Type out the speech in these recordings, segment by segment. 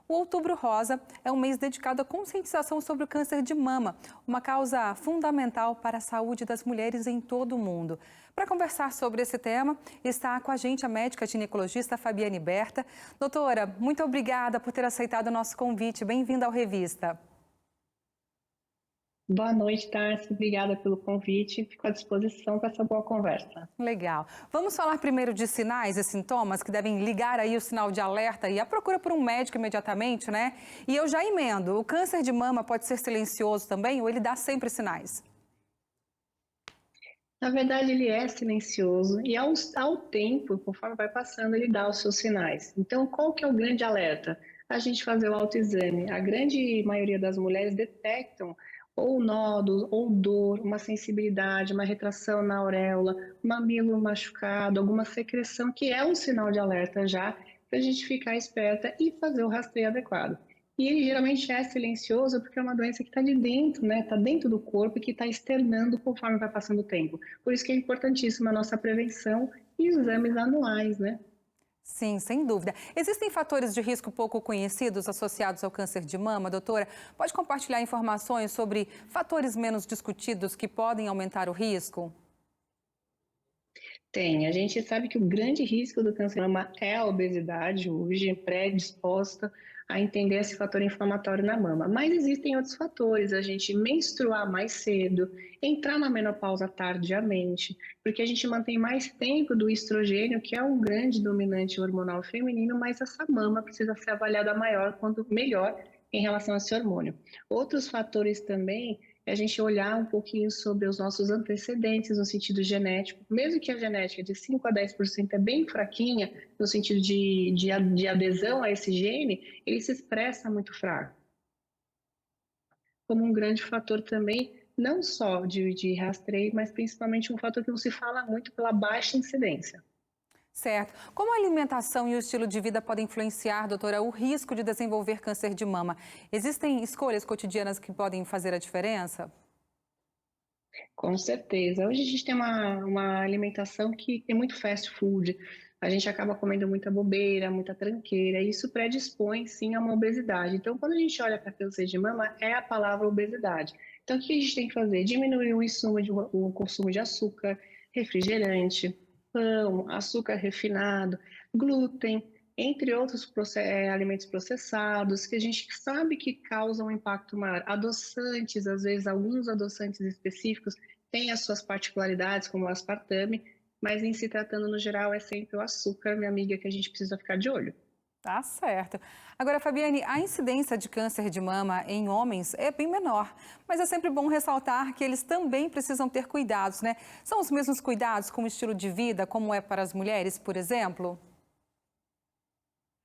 O Outubro Rosa é um mês dedicado à conscientização sobre o câncer de mama, uma causa fundamental para a saúde das mulheres em todo o mundo. Para conversar sobre esse tema, está com a gente a médica ginecologista Fabiane Berta. Doutora, muito obrigada por ter aceitado o nosso convite. Bem-vinda ao Revista. Boa noite, Tarsi. Obrigada pelo convite. Fico à disposição para essa boa conversa. Legal. Vamos falar primeiro de sinais e sintomas que devem ligar aí o sinal de alerta e a procura por um médico imediatamente, né? E eu já emendo, o câncer de mama pode ser silencioso também ou ele dá sempre sinais? Na verdade, ele é silencioso e ao tempo, conforme vai passando, ele dá os seus sinais. Então, qual que é o grande alerta? A gente fazer o autoexame. A grande maioria das mulheres detectam ou nódulos, ou dor, uma sensibilidade, uma retração na auréola, mamilo machucado, alguma secreção, que é um sinal de alerta já, para a gente ficar esperta e fazer o rastreio adequado. E ele geralmente é silencioso porque é uma doença que está de dentro, né? Está dentro do corpo e que está externando conforme vai passando o tempo. Por isso que é importantíssima a nossa prevenção e exames anuais, né? Sim, sem dúvida. Existem fatores de risco pouco conhecidos associados ao câncer de mama, doutora? Pode compartilhar informações sobre fatores menos discutidos que podem aumentar o risco? Tem. A gente sabe que o grande risco do câncer de mama é a obesidade, hoje predisposta a entender esse fator inflamatório na mama. Mas existem outros fatores, a gente menstruar mais cedo, entrar na menopausa tardiamente, porque a gente mantém mais tempo do estrogênio, que é um grande dominante hormonal feminino, mas essa mama precisa ser avaliada maior, quanto melhor em relação a esse hormônio. Outros fatores também é a gente olhar um pouquinho sobre os nossos antecedentes no sentido genético, mesmo que a genética de 5 a 10% é bem fraquinha, no sentido de adesão a esse gene, ele se expressa muito fraco. Como um grande fator também, não só de rastreio, mas principalmente um fator que não se fala muito pela baixa incidência. Certo. Como a alimentação e o estilo de vida podem influenciar, doutora, o risco de desenvolver câncer de mama? Existem escolhas cotidianas que podem fazer a diferença? Com certeza. Hoje a gente tem uma alimentação que tem muito fast food. A gente acaba comendo muita bobeira, muita tranqueira, e isso predispõe sim a uma obesidade. Então, quando a gente olha para câncer de mama, é a palavra obesidade. Então, o que a gente tem que fazer? Diminuir o consumo de açúcar, refrigerante, pão, açúcar refinado, glúten, entre outros alimentos processados, que a gente sabe que causam um impacto maior. Adoçantes, às vezes, alguns adoçantes específicos têm as suas particularidades, como o aspartame, mas em se tratando no geral é sempre o açúcar, minha amiga, que a gente precisa ficar de olho. Tá certo. Agora, Fabiane, a incidência de câncer de mama em homens é bem menor, mas é sempre bom ressaltar que eles também precisam ter cuidados, né? São os mesmos cuidados com o estilo de vida, como é para as mulheres, por exemplo?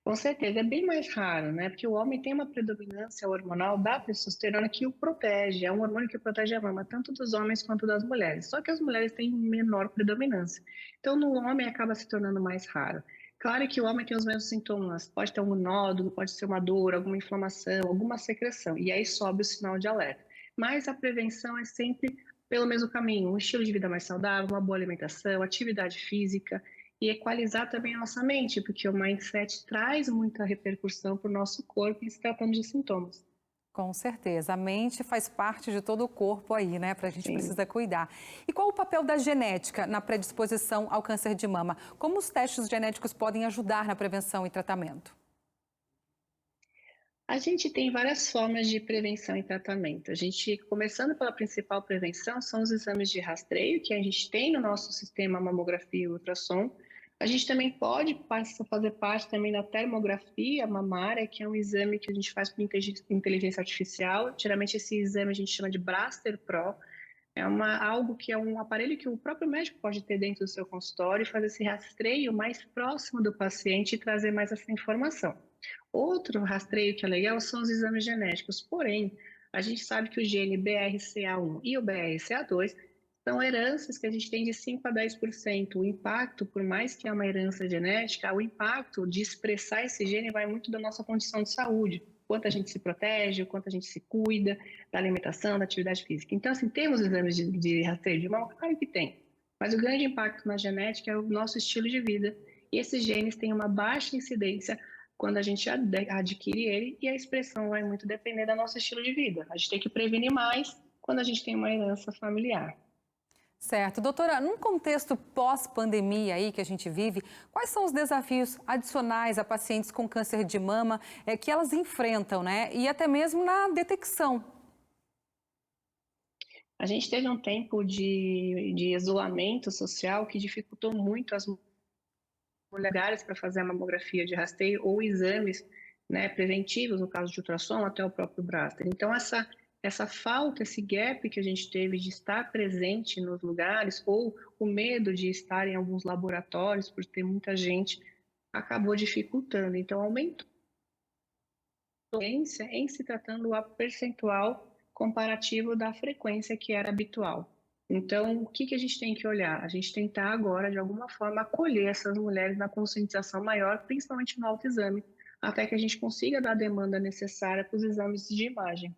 Com certeza, é bem mais raro, né? Porque o homem tem uma predominância hormonal da testosterona que o protege, é um hormônio que protege a mama, tanto dos homens quanto das mulheres. Só que as mulheres têm menor predominância. Então, no homem acaba se tornando mais raro. Claro que o homem tem os mesmos sintomas, pode ter um nódulo, pode ser uma dor, alguma inflamação, alguma secreção, e aí sobe o sinal de alerta. Mas a prevenção é sempre pelo mesmo caminho, um estilo de vida mais saudável, uma boa alimentação, atividade física, e equalizar também a nossa mente, porque o mindset traz muita repercussão para o nosso corpo em se tratando de sintomas. Com certeza. A mente faz parte de todo o corpo aí, né? Para a gente Sim. precisa cuidar. E qual o papel da genética na predisposição ao câncer de mama? Como os testes genéticos podem ajudar na prevenção e tratamento? A gente tem várias formas de prevenção e tratamento. A gente, começando pela principal prevenção, são os exames de rastreio, que a gente tem no nosso sistema mamografia e ultrassom. A gente também pode fazer parte também da termografia mamária, que é um exame que a gente faz por inteligência artificial. Geralmente esse exame a gente chama de Braster Pro. É algo que é um aparelho que o próprio médico pode ter dentro do seu consultório e fazer esse rastreio mais próximo do paciente e trazer mais essa informação. Outro rastreio que é legal são os exames genéticos, porém, a gente sabe que o gene BRCA1 e o BRCA2 são heranças que a gente tem de 5 a 10%. O impacto, por mais que é uma herança genética, o impacto de expressar esse gene vai muito da nossa condição de saúde. Quanto a gente se protege, o quanto a gente se cuida da alimentação, da atividade física. Então, assim, temos exames de rastreio de mama? Claro que tem. Mas o grande impacto na genética é o nosso estilo de vida. E esses genes têm uma baixa incidência quando a gente adquire ele, e a expressão vai muito depender do nosso estilo de vida. A gente tem que prevenir mais quando a gente tem uma herança familiar. Certo. Doutora, num contexto pós-pandemia aí que a gente vive, quais são os desafios adicionais a pacientes com câncer de mama que elas enfrentam, né? E até mesmo na detecção? A gente teve um tempo de isolamento social que dificultou muito as mulheres para fazer a mamografia de rastreio ou exames, né, preventivos, no caso de ultrassom, até o próprio Braster. Então, essa falta, esse gap que a gente teve de estar presente nos lugares, ou o medo de estar em alguns laboratórios, por ter muita gente, acabou dificultando. Então, aumentou a frequência em se tratando a percentual comparativo da frequência que era habitual. Então, o que a gente tem que olhar? A gente tentar agora, de alguma forma, acolher essas mulheres na conscientização maior, principalmente no autoexame, até que a gente consiga dar a demanda necessária para os exames de imagem.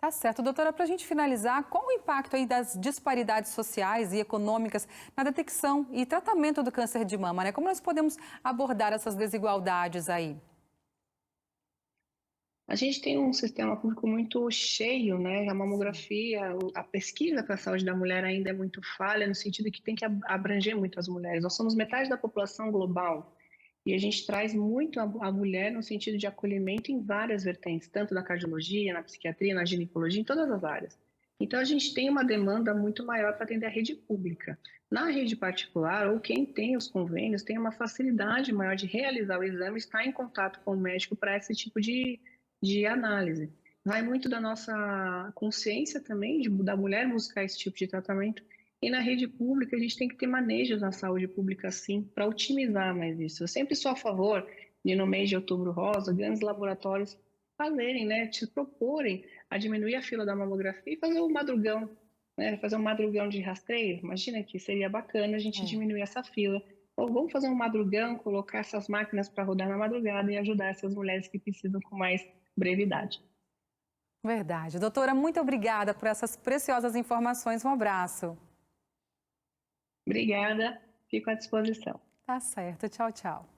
Tá certo. Doutora, para a gente finalizar, qual o impacto aí das disparidades sociais e econômicas na detecção e tratamento do câncer de mama, né? Como nós podemos abordar essas desigualdades aí? A gente tem um sistema público muito cheio, né? A Sim. mamografia, a pesquisa para a saúde da mulher ainda é muito falha, no sentido que tem que abranger muito as mulheres. Nós somos metade da população global e a gente traz muito a mulher no sentido de acolhimento em várias vertentes, tanto na cardiologia, na psiquiatria, na ginecologia, em todas as áreas. Então, a gente tem uma demanda muito maior para atender a rede pública. Na rede particular, ou quem tem os convênios, tem uma facilidade maior de realizar o exame, estar em contato com o médico para esse tipo de análise. Vai muito da nossa consciência também, da mulher buscar esse tipo de tratamento. E na rede pública, a gente tem que ter manejos na saúde pública, sim, para otimizar mais isso. Eu sempre sou a favor de, no mês de Outubro Rosa, grandes laboratórios fazerem, né, se proporem a diminuir a fila da mamografia e fazer um madrugão, né, fazer um madrugão de rastreio. Imagina que seria bacana a gente É. diminuir essa fila. Ou vamos fazer um madrugão, colocar essas máquinas para rodar na madrugada e ajudar essas mulheres que precisam com mais brevidade. Verdade. Doutora, muito obrigada por essas preciosas informações. Um abraço. Obrigada, fico à disposição. Tá certo. Tchau, tchau.